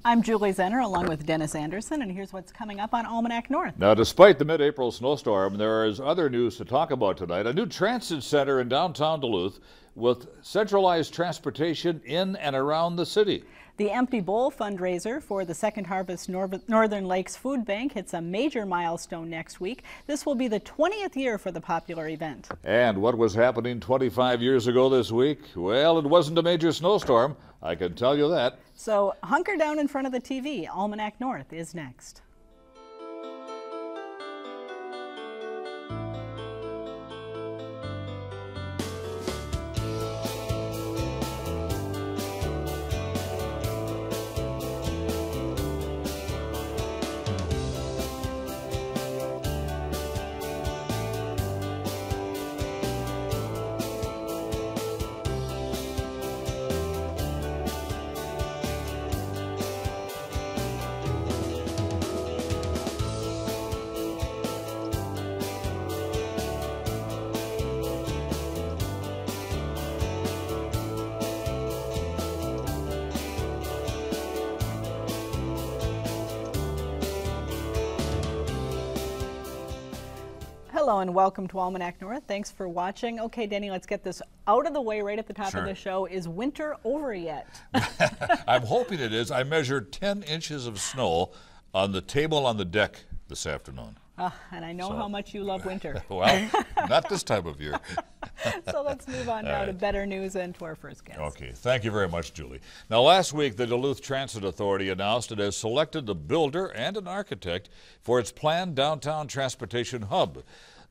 I'm Julie Zenner along with Dennis Anderson, and here's what's coming up on Almanac North. Now, despite the mid-April snowstorm, there is other news to talk about tonight. A new transit center in downtown Duluth with centralized transportation in and around the city. The Empty Bowl fundraiser for the Second Harvest Northern Lakes Food Bank hits a major milestone next week. This will be the 20th year for the popular event. And what was happening 25 years ago this week? Well, it wasn't a major snowstorm, I can tell you that. So hunker down in front of the TV. Almanac North is next. Hello and welcome to Almanac North. Thanks for watching. Okay, Denny, let's get this out of the way right at the top of the show. Is winter over yet? I'm hoping it is. I measured 10 inches of snow on the table on the deck this afternoon. And I know how much you love winter. Well, not this time of year. So let's move on now to better news and to our first guest. Okay, thank you very much, Julie. Now, last week, the Duluth Transit Authority announced it has selected the builder and an architect for its planned downtown transportation hub.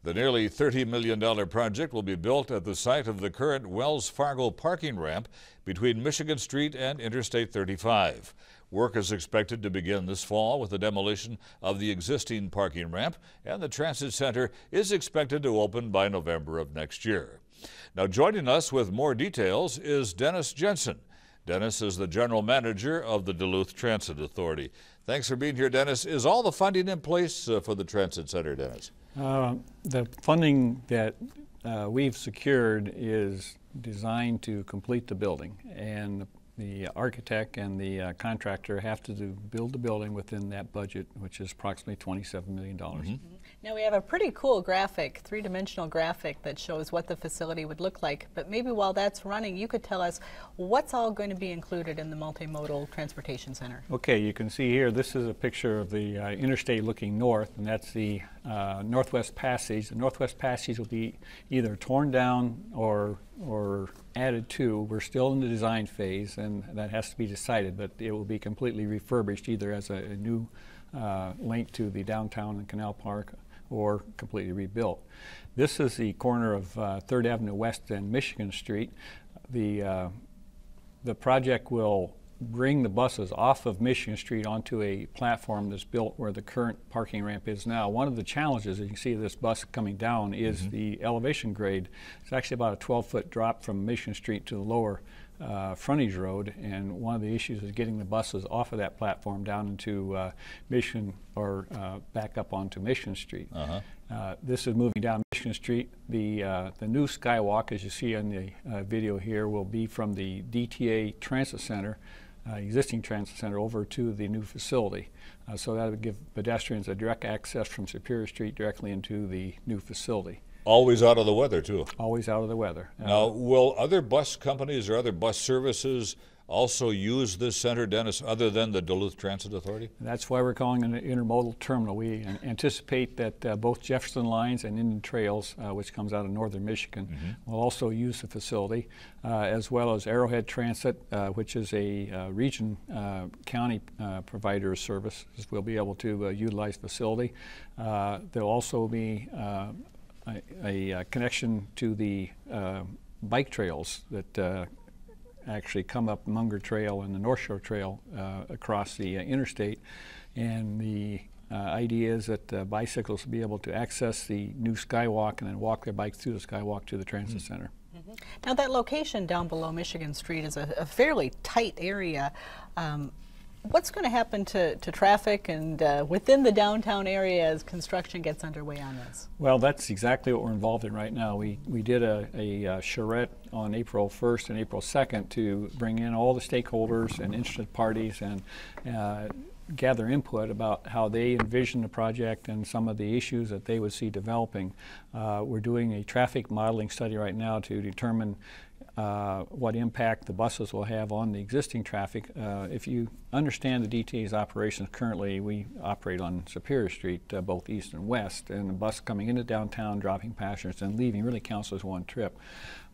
The nearly $30 million project will be built at the site of the current Wells Fargo parking ramp between Michigan Street and Interstate 35. Work is expected to begin this fall with the demolition of the existing parking ramp, and the transit center is expected to open by November of next year. Now, joining us with more details is Dennis Jensen. Dennis is the general manager of the Duluth Transit Authority. Thanks for being here, Dennis. Is all the funding in place for the transit center, Dennis? The funding that we've secured is designed to complete the building, and the architect and the contractor have to build the building within that budget, which is approximately $27 million. Now we have a pretty cool graphic, three-dimensional graphic that shows what the facility would look like, but maybe while that's running you could tell us what's all going to be included in the multimodal transportation center. Okay, you can see here this is a picture of the interstate looking north, and that's the Northwest Passage. The Northwest Passage will be either torn down or added to. We're still in the design phase, and that has to be decided, but it will be completely refurbished either as a new link to the downtown and Canal Park or completely rebuilt. This is the corner of 3rd Avenue West and Michigan Street. The project will bring the buses off of Michigan Street onto a platform that's built where the current parking ramp is now. One of the challenges, as you can see this bus coming down, is the elevation grade. It's actually about a 12-foot drop from Michigan Street to the lower frontage road, and one of the issues is getting the buses off of that platform down into Michigan or back up onto Michigan Street. This is moving down Michigan Street. The new skywalk, as you see on the video here, will be from the DTA Transit Center, existing transit center, over to the new facility. So that would give pedestrians a direct access from Superior Street directly into the new facility. Always out of the weather, too. Always out of the weather. Now, will other bus companies or other bus services also use this center, Dennis, other than the Duluth Transit Authority? That's why we're calling it an intermodal terminal. We anticipate that both Jefferson Lines and Indian Trails, which comes out of northern Michigan, will also use the facility, as well as Arrowhead Transit, which is a region county provider of services, will be able to utilize the facility. There'll also be a connection to the bike trails that actually come up Munger Trail and the North Shore Trail across the interstate, and the idea is that bicycles will be able to access the new skywalk and then walk their bike through the skywalk to the transit center. Now that location down below Michigan Street is a fairly tight area. What's going to happen to traffic and within the downtown area as construction gets underway on this? Well, that's exactly what we're involved in right now. We did a charrette on April 1st and April 2nd to bring in all the stakeholders and interested parties and gather input about how they envision the project and some of the issues that they would see developing. We're doing a traffic modeling study right now to determine what impact the buses will have on the existing traffic. If you understand the DTA's operations currently, we operate on Superior Street, both east and west, and the bus coming into downtown, dropping passengers, and leaving really counts as one trip.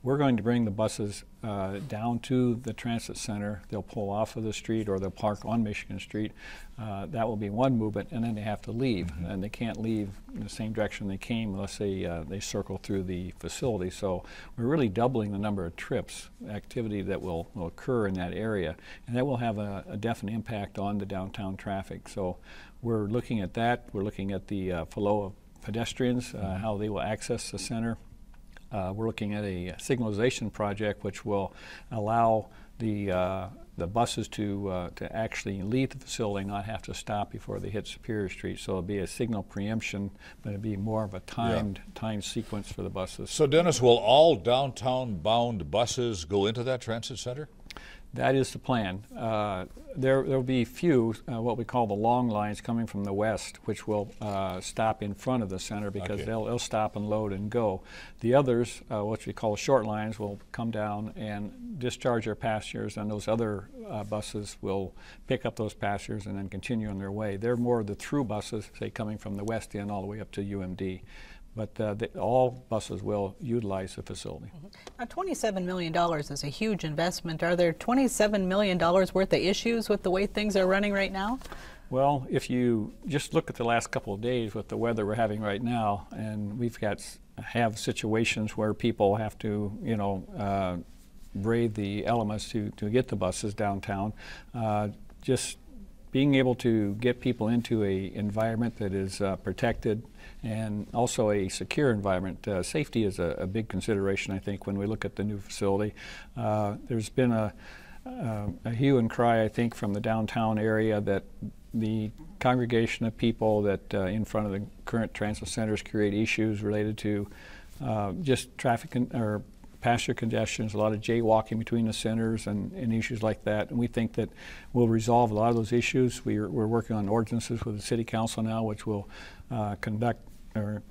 We're going to bring the buses down to the transit center. They'll pull off of the street or they'll park on Michigan Street. That will be one movement, and then they have to leave. And they can't leave in the same direction they came unless they circle through the facility. So we're really doubling the number of trips, activity that will occur in that area. And that will have a definite impact on the downtown traffic. So we're looking at that. We're looking at the flow of pedestrians, how they will access the center. We're looking at a signalization project which will allow the buses to actually leave the facility, not have to stop before they hit Superior Street. So it'll be a signal preemption, but it'll be more of a timed sequence for the buses. So Dennis, will all downtown-bound buses go into that transit center? That is the plan. There will be few, what we call the long lines coming from the west, which will stop in front of the center because they'll stop and load and go. The others, what we call short lines, will come down and discharge their passengers, and those other buses will pick up those passengers and then continue on their way. They're more the through buses, say coming from the west end all the way up to UMD. But all buses will utilize the facility. Now, $27 million is a huge investment. Are there $27 million worth of issues with the way things are running right now? Well, if you just look at the last couple of days with the weather we're having right now, and we've have situations where people have to, brave the elements to get the buses downtown. Just being able to get people into an environment that is protected and also a secure environment. Safety is a big consideration, I think, when we look at the new facility. There's been a hue and cry, I think, from the downtown area that the congregation of people that in front of the current transit centers create issues related to just traffic or passenger congestions, a lot of jaywalking between the centers and issues like that. And we think that we'll resolve a lot of those issues. We're working on ordinances with the City Council now, which will conduct or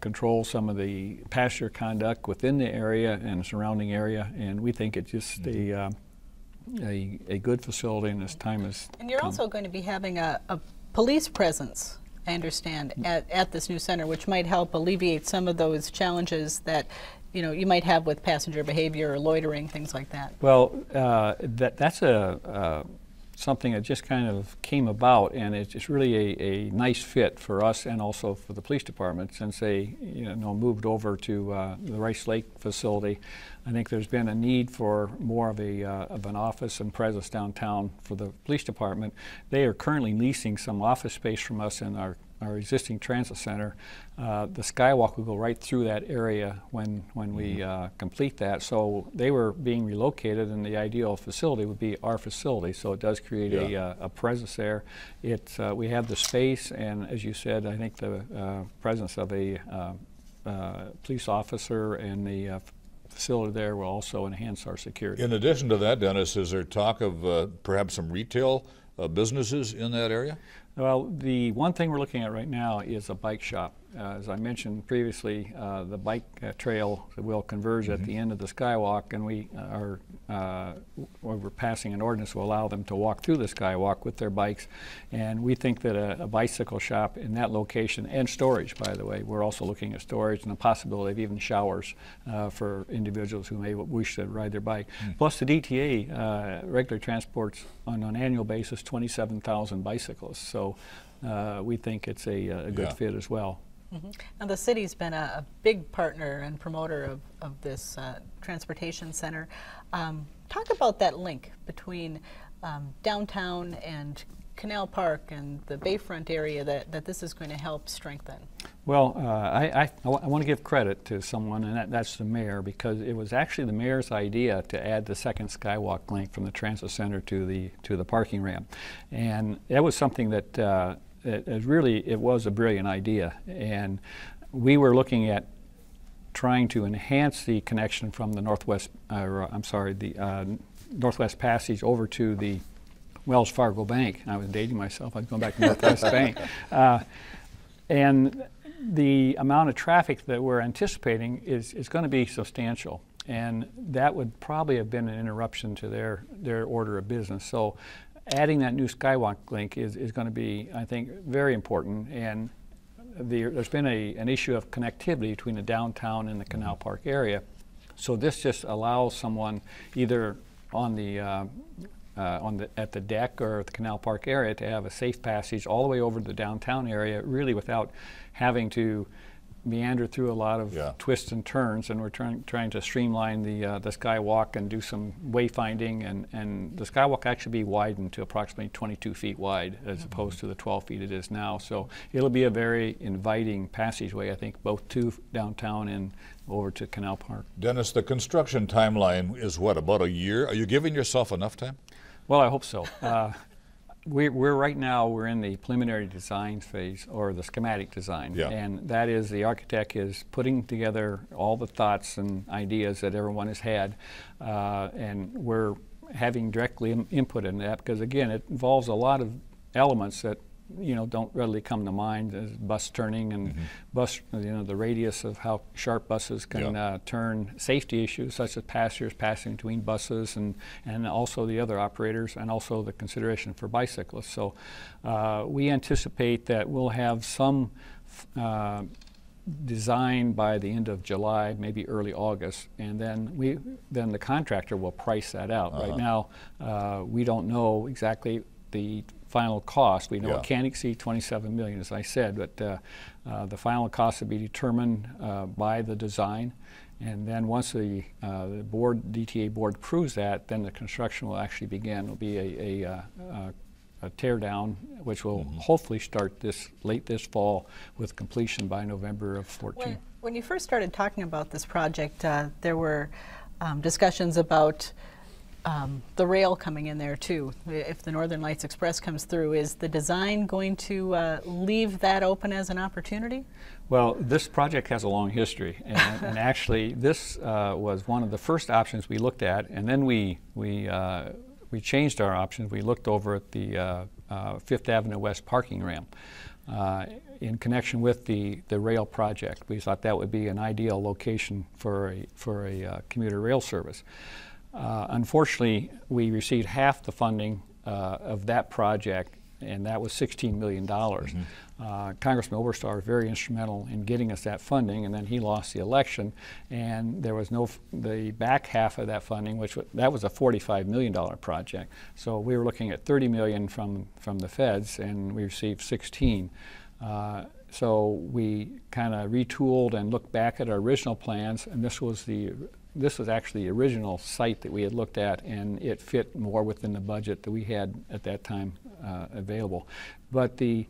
control some of the passenger conduct within the area and the surrounding area. And we think it's just a good facility, and this time is. And you're also going to be having a police presence, I understand, at this new center, which might help alleviate some of those challenges that you might have with passenger behavior or loitering, things like that. Well, that's something that just kind of came about, and it's really a nice fit for us and also for the police department since they moved over to the Rice Lake facility. I think there's been a need for more of an office and presence downtown for the police department. They are currently leasing some office space from us in our existing transit center. The skywalk will go right through that area when we complete that. So they were being relocated, and the ideal facility would be our facility. So it does create a presence there. We have the space, and as you said, I think the presence of a police officer and the facility there will also enhance our security. In addition to that, Dennis, is there talk of perhaps some retail businesses in that area? Well, the one thing we're looking at right now is a bike shop. As I mentioned previously, the bike trail will converge at the end of the skywalk, and we're passing an ordinance will allow them to walk through the skywalk with their bikes. And we think that a bicycle shop in that location, and storage, by the way, we're also looking at storage and the possibility of even showers for individuals who may wish to ride their bike. Plus the DTA regularly transports on an annual basis 27,000 bicyclists. So we think it's a good fit as well. Now the city's been a big partner and promoter of this transportation center. Talk about that link between downtown and Canal Park and the Bayfront area that this is going to help strengthen. Well, I want to give credit to someone, and that's the mayor, because it was actually the mayor's idea to add the second skywalk link from the transit center to the parking ramp, and that was something that it was a brilliant idea, and we were looking at trying to enhance the connection from the Northwest Passage over to the Wells Fargo Bank. I was dating myself. I was going back to Northwest Bank. And the amount of traffic that we're anticipating is going to be substantial. And that would probably have been an interruption to their order of business. So adding that new skywalk link is going to be, I think, very important. And there's been an issue of connectivity between the downtown and the Canal Park area. So this just allows someone either at the deck or at the Canal Park area to have a safe passage all the way over to the downtown area, really without having to meander through a lot of twists and turns. And we're trying to streamline the skywalk and do some wayfinding, and the skywalk actually be widened to approximately 22 feet wide as opposed to the 12 feet it is now. So it'll be a very inviting passageway, I think, both to downtown and over to Canal Park. Dennis, the construction timeline is what, about a year? Are you giving yourself enough time? Well, I hope so. We're right now, we're in the preliminary design phase, or the schematic design, and that is the architect is putting together all the thoughts and ideas that everyone has had, and we're having directly input in that, because again, it involves a lot of elements that don't readily come to mind, as bus turning and bus, the radius of how sharp buses can turn, safety issues such as passengers passing between buses, and also the other operators, and also the consideration for bicyclists. So we anticipate that we'll have some design by the end of July, maybe early August, and then the contractor will price that out. Right now, we don't know exactly the final cost. We know it can't exceed $27 million, as I said, but the final cost will be determined by the design, and then once the DTA board approves that, then the construction will actually begin. It'll be a tear down, which will hopefully start late this fall with completion by November of 14. When you first started talking about this project, there were discussions about the rail coming in there too. If the Northern Lights Express comes through, is the design going to leave that open as an opportunity? Well, this project has a long history, and actually this was one of the first options we looked at, and then we changed our options. We looked over at the Fifth Avenue West parking ramp in connection with the rail project. We thought that would be an ideal location for a commuter rail service. Unfortunately, we received half the funding of that project, and that was $16 million. Congressman Oberstar was very instrumental in getting us that funding, and then he lost the election, and there was the back half of that funding, that was a $45 million project. So we were looking at $30 million from the feds, and we received 16. So we kind of retooled and looked back at our original plans, and this was actually the original site that we had looked at, and it fit more within the budget that we had at that time available. But the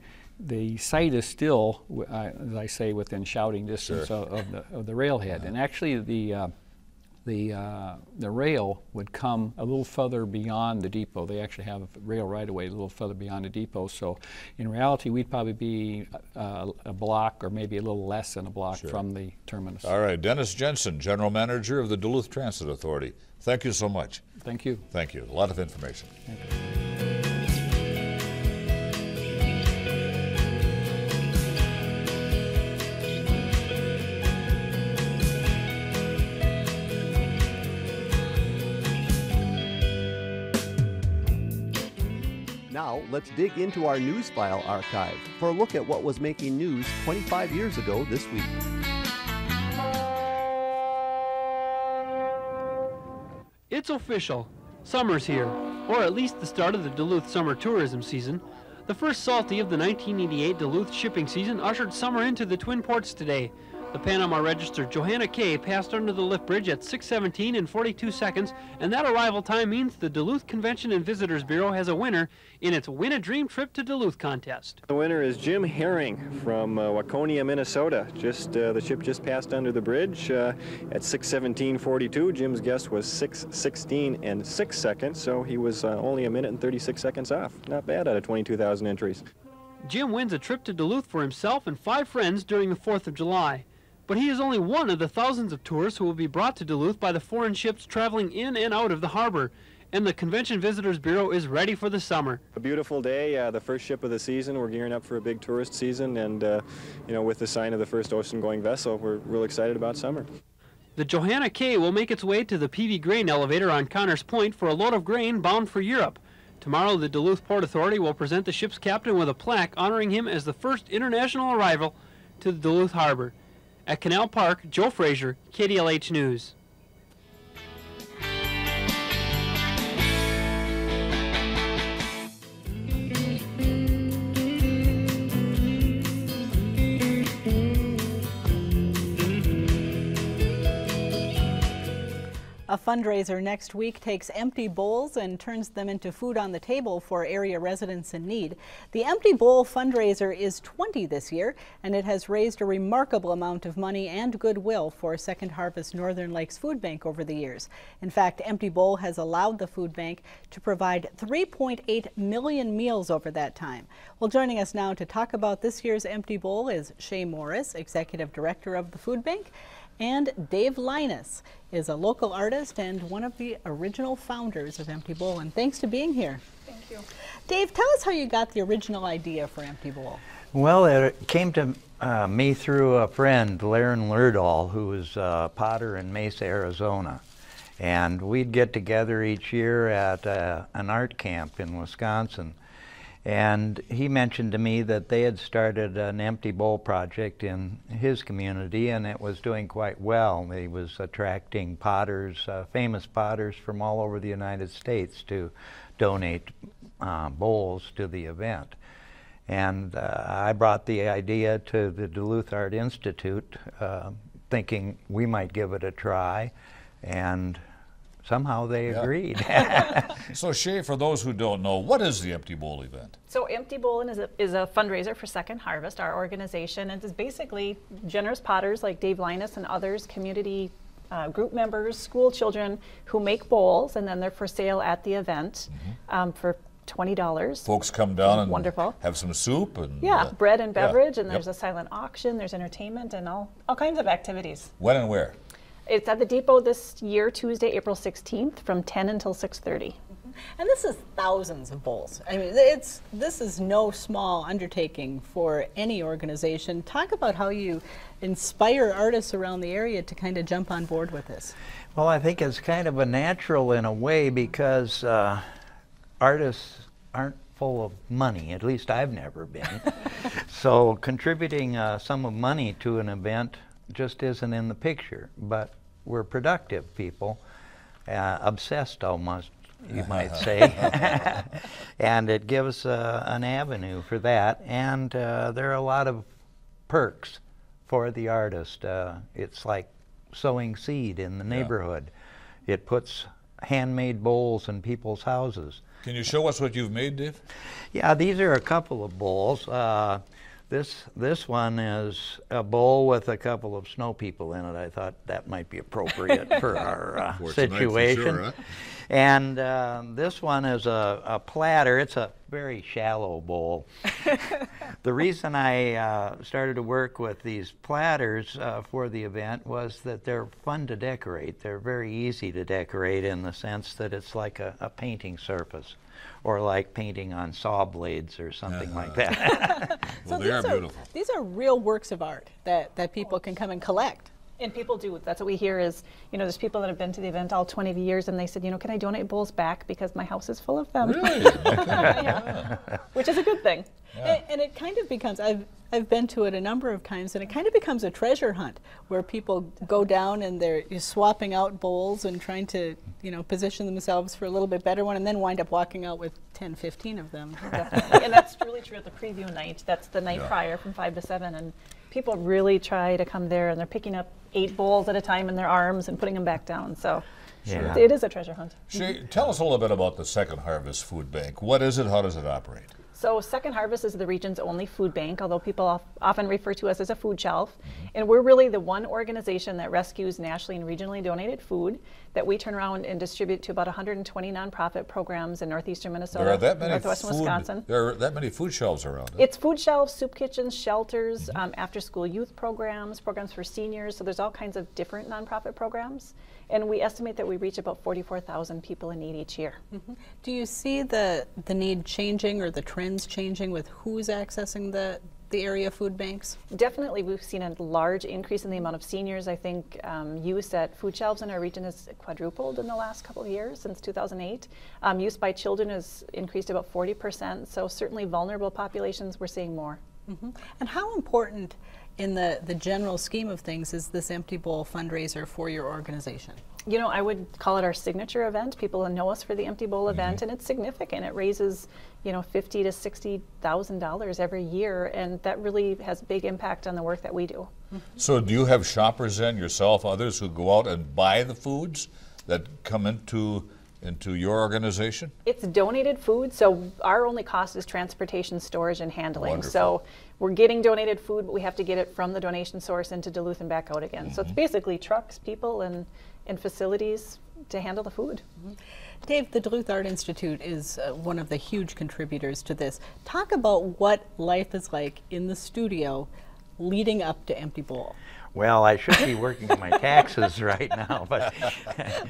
site is still, as I say, within shouting distance of the railhead. And actually the rail would come a little further beyond the depot. They actually have a rail right away a little further beyond the depot. So in reality, we'd probably be a block or maybe a little less than a block from the terminus. All right, Dennis Jensen, General Manager of the Duluth Transit Authority. Thank you so much. Thank you. Thank you. A lot of information. Thank you. Now, let's dig into our news file archive for a look at what was making news 25 years ago this week. It's official. Summer's here, or at least the start of the Duluth summer tourism season. The first salty of the 1988 Duluth shipping season ushered summer into the Twin Ports today. The Panama registered Johanna Kay passed under the lift bridge at 6:17 and 42 seconds, and that arrival time means the Duluth Convention and Visitors Bureau has a winner in its Win a Dream Trip to Duluth contest. The winner is Jim Herring from Waconia, Minnesota. The ship just passed under the bridge at 6:17:42. Jim's guess was 6:16 and 6 seconds, so he was only a minute and 36 seconds off. Not bad out of 22,000 entries. Jim wins a trip to Duluth for himself and 5 friends during the 4th of July. But he is only one of the thousands of tourists who will be brought to Duluth by the foreign ships traveling in and out of the harbor. And the Convention Visitors Bureau is ready for the summer. A beautiful day, the first ship of the season. We're gearing up for a big tourist season, and with the sign of the first ocean-going vessel, we're real excited about summer. The Johanna Kay will make its way to the PV Grain elevator on Connors Point for a load of grain bound for Europe. Tomorrow, the Duluth Port Authority will present the ship's captain with a plaque honoring him as the first international arrival to the Duluth Harbor. At Canal Park, Joe Frazier, KDLH News. A fundraiser next week takes empty bowls and turns them into food on the table for area residents in need. The Empty Bowl fundraiser is 20 this year, and it has raised a remarkable amount of money and goodwill for Second Harvest Northern Lakes Food Bank over the years. In fact, Empty Bowl has allowed the food bank to provide 3.8 million meals over that time. Well, joining us now to talk about this year's Empty Bowl is Shaye Moris, Executive Director of the Food Bank, and Dave Lynas is a local artist and one of the original founders of Empty Bowl. And thanks for being here. Thank you. Dave, tell us how you got the original idea for Empty Bowl. Well, it came to me through a friend, Laren Lerdahl, who was a potter in Mesa, Arizona. And we'd get together each year at an art camp in Wisconsin. And he mentioned to me that they had started an Empty Bowl project in his community, and it was doing quite well. He was attracting potters, famous potters from all over the United States to donate bowls to the event. And I brought the idea to the Duluth Art Institute, thinking we might give it a try, and somehow they agreed. So Shaye, for those who don't know, what is the Empty Bowl event? So Empty Bowl is a fundraiser for Second Harvest, our organization, and it's basically generous potters like Dave Lynas and others, community group members, school children who make bowls, and then they're for sale at the event for $20. Folks come down and wonderful. Have some soup and bread and beverage, and there's a silent auction, there's entertainment, and all kinds of activities. When and where? It's at the Depot this year, Tuesday, April 16th, from 10 until 6:30. And this is thousands of bowls. I mean, this is no small undertaking for any organization. Talk about how you inspire artists around the area to kind of jump on board with this. Well, I think it's kind of a natural in a way because artists aren't full of money. At least I've never been. So contributing a sum of money to an event just isn't in the picture, but we're productive people, obsessed almost, you might say, and it gives an avenue for that, and there are a lot of perks for the artist. It's like sowing seed in the neighborhood. It puts handmade bowls in people's houses. Can you show us what you've made, Dave? Yeah, these are a couple of bowls. This one is a bowl with a couple of snow people in it. I thought that might be appropriate for our situation. For sure, huh? And this one is a platter. It's a very shallow bowl. The reason I started to work with these platters for the event was that they're fun to decorate. They're very easy to decorate in the sense that it's like a painting surface, or like painting on saw blades or something like that. Well, they are beautiful. These are real works of art that people can come and collect. And people do. That's what we hear is, there's people that have been to the event all 20 years, and they said, can I donate bowls back because my house is full of them? Really? Which is a good thing. Yeah. And it kind of becomes, I've been to it a number of times, and it kind of becomes a treasure hunt where people go down and they're swapping out bowls and trying to, position themselves for a little bit better one, and then wind up walking out with 10, 15 of them. Definitely. And that's really true at the preview night. That's the night prior from 5 to 7, and People really try to come there, and they're picking up 8 bowls at a time in their arms and putting them back down. So Yeah. it is a treasure hunt. Shaye, tell us a little bit about the Second Harvest Food Bank. What is it? How does it operate? So Second Harvest is the region's only food bank, although people often refer to us as a food shelf. And we're really the one organization that rescues nationally and regionally donated food that we turn around and distribute to about 120 nonprofit programs in northeastern Minnesota, There are that many northwestern Wisconsin. There are that many food shelves around. It's food shelves, soup kitchens, shelters, after-school youth programs, programs for seniors. So there's all kinds of different nonprofit programs. And we estimate that we reach about 44,000 people in need each year. Do you see the need changing or the trends changing with who's accessing the area food banks? Definitely, we've seen a large increase in the amount of seniors. I think use at food shelves in our region has quadrupled in the last couple of years, since 2008. Use by children has increased about 40%, so certainly vulnerable populations, we're seeing more. And how important in the general scheme of things is this Empty Bowl fundraiser for your organization? You know, I would call it our signature event. People know us for the Empty Bowl event, and it's significant. It raises, you know, $50,000 to $60,000 every year, and that really has big impact on the work that we do. So do you have shoppers then, yourself, others who go out and buy the foods that come into your organization? It's donated food, so our only cost is transportation, storage, and handling. Wonderful. So we're getting donated food, but we have to get it from the donation source into Duluth and back out again. So it's basically trucks, people, and facilities to handle the food. Dave, the Duluth Art Institute is one of the huge contributors to this. Talk about what life is like in the studio leading up to Empty Bowl. Well, I should be working on my taxes right now, but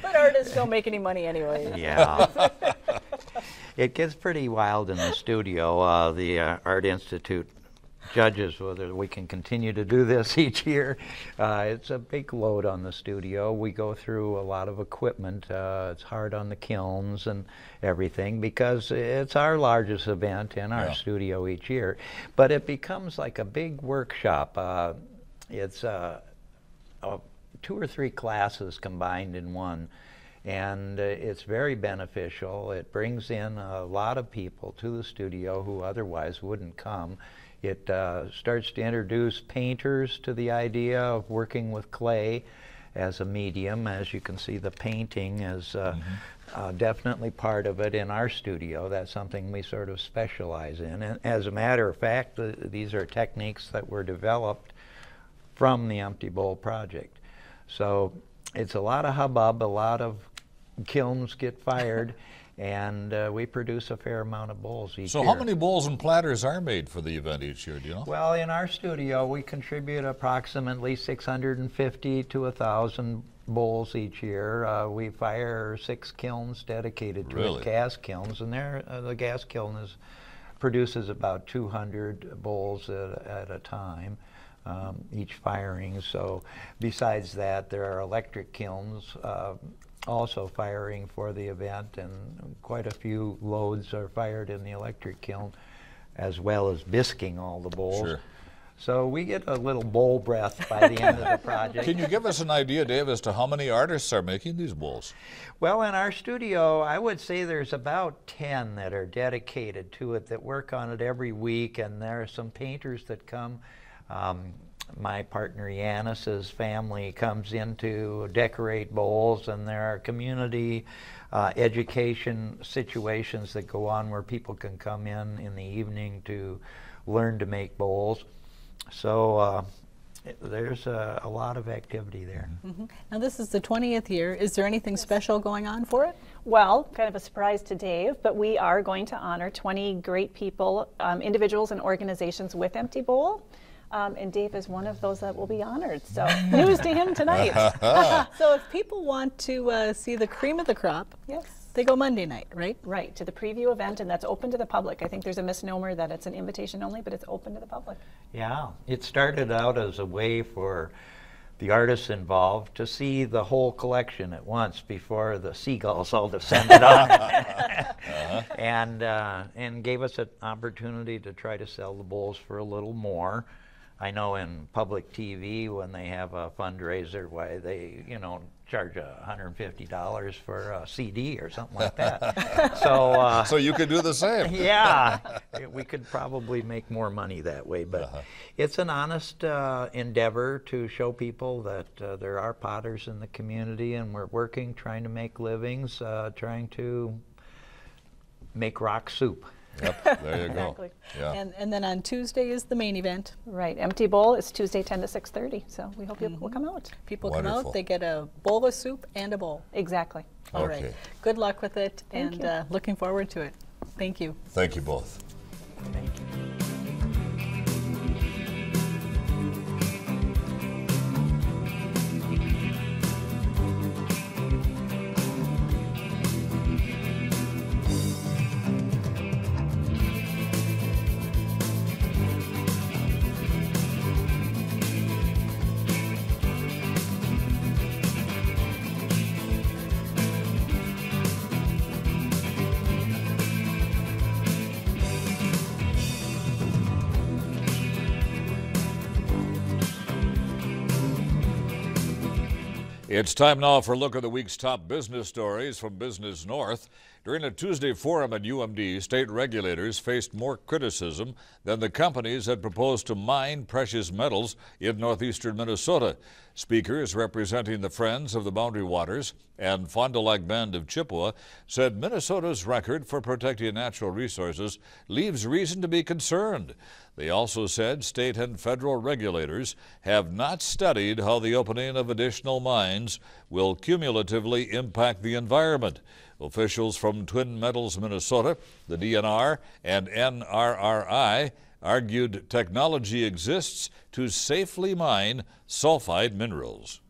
But artists don't make any money anyway. yeah. It gets pretty wild in the studio. The Art Institute judges whether we can continue to do this each year. It's a big load on the studio. We go through a lot of equipment. It's hard on the kilns and everything because it's our largest event in our studio each year. But it becomes like a big workshop. It's 2 or 3 classes combined in one, and it's very beneficial. It brings in a lot of people to the studio who otherwise wouldn't come. It starts to introduce painters to the idea of working with clay as a medium. As you can see, the painting is definitely part of it in our studio. That's something we sort of specialize in. And as a matter of fact, these are techniques that were developed from the Empty Bowl project. So it's a lot of hubbub, a lot of kilns get fired, and we produce a fair amount of bowls each year. So how many bowls and platters are made for the event each year, do you know? Well, in our studio, we contribute approximately 650 to 1,000 bowls each year. We fire 6 kilns dedicated to it, gas kilns, and the gas kiln produces about 200 bowls at a time. Each firing. So besides that, there are electric kilns also firing for the event, and quite a few loads are fired in the electric kiln, as well as bisquing all the bowls. Sure. So we get a little bowl breath by the end of the project. Can you give us an idea, Dave, as to how many artists are making these bowls? Well, in our studio, I would say there's about 10 that are dedicated to it, that work on it every week, and there are some painters that come. My partner Yanis's family comes in to decorate bowls, and there are community education situations that go on where people can come in the evening to learn to make bowls. So there's a lot of activity there. Now this is the 20th year. Is there anything special going on for it? Well, kind of a surprise to Dave, but we are going to honor 20 great people, individuals and organizations with Empty Bowl. And Dave is one of those that will be honored. So news to him tonight. So if people want to see the cream of the crop, Yes. they go Monday night, right? Right, to the preview event, and that's open to the public. I think there's a misnomer that it's an invitation only, but it's open to the public. Yeah, it started out as a way for the artists involved to see the whole collection at once before the seagulls all descended on it. And gave us an opportunity to try to sell the bowls for a little more. I know in public TV, when they have a fundraiser, why they, charge $150 for a CD or something like that. So, so you could do the same. Yeah, we could probably make more money that way, but it's an honest endeavor to show people that there are potters in the community, and we're working, trying to make livings, trying to make rock soup. Yep, there you Exactly. go. Yeah. And then on Tuesday is the main event. Right, Empty Bowl is Tuesday 10 to 6:30, so we hope people will come out. People come Wonderful. out, they get a bowl of soup and a bowl. Exactly. All right. Okay. Good luck with it, Thank and looking forward to it. Thank you. Thank you both. Thank you. It's time now for a look at the week's top business stories from Business North. During a Tuesday forum at UMD, state regulators faced more criticism than the companies that proposed to mine precious metals in northeastern Minnesota. Speakers representing the Friends of the Boundary Waters and Fond du Lac Band of Chippewa said Minnesota's record for protecting natural resources leaves reason to be concerned. They also said state and federal regulators have not studied how the opening of additional mines will cumulatively impact the environment. Officials from Twin Metals Minnesota, the DNR, and NRRI argued technology exists to safely mine sulfide minerals.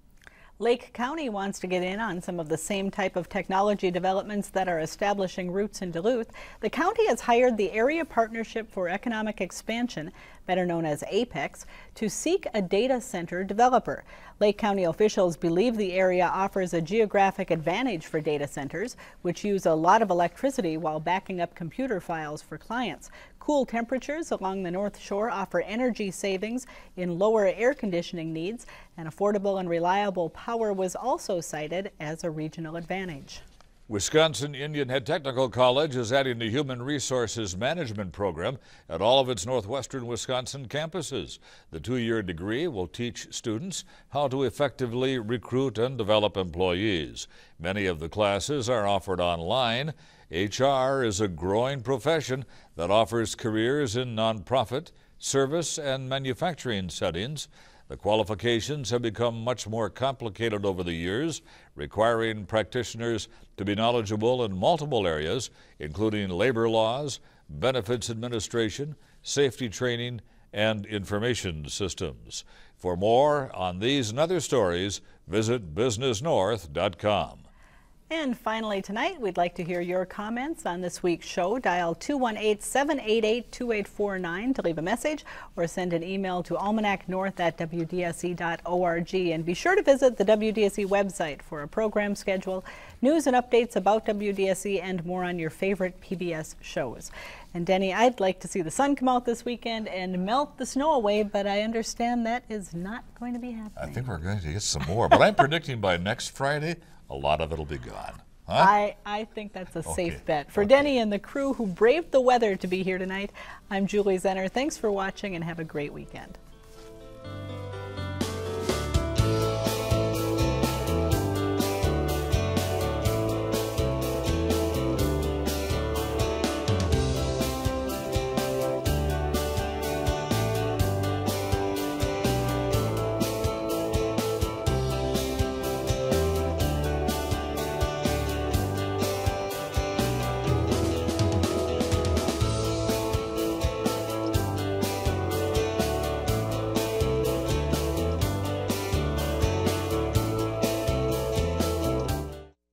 Lake County wants to get in on some of the same type of technology developments that are establishing roots in Duluth. The county has hired the Area Partnership for Economic Expansion, better known as APEX, to seek a data center developer. Lake County officials believe the area offers a geographic advantage for data centers, which use a lot of electricity while backing up computer files for clients. Cool temperatures along the North Shore offer energy savings in lower air conditioning needs, and affordable and reliable power was also cited as a regional advantage. Wisconsin Indian Head Technical College is adding the Human Resources Management program at all of its northwestern Wisconsin campuses. The two-year degree will teach students how to effectively recruit and develop employees. Many of the classes are offered online. HR is a growing profession that offers careers in nonprofit, service, and manufacturing settings. The qualifications have become much more complicated over the years, requiring practitioners to be knowledgeable in multiple areas, including labor laws, benefits administration, safety training, and information systems. For more on these and other stories, visit businessnorth.com. And finally tonight, we'd like to hear your comments on this week's show. Dial 218-788-2849 to leave a message or send an email to almanacnorth@wdse.org. And be sure to visit the WDSE website for a program schedule, news and updates about WDSE, and more on your favorite PBS shows. And Denny, I'd like to see the sun come out this weekend and melt the snow away, but I understand that is not going to be happening. I think we're going to get some more, but I'm predicting by next Friday, a lot of it will be gone. Huh? I think that's a safe bet. For Denny and the crew who braved the weather to be here tonight, I'm Julie Zenner. Thanks for watching and have a great weekend.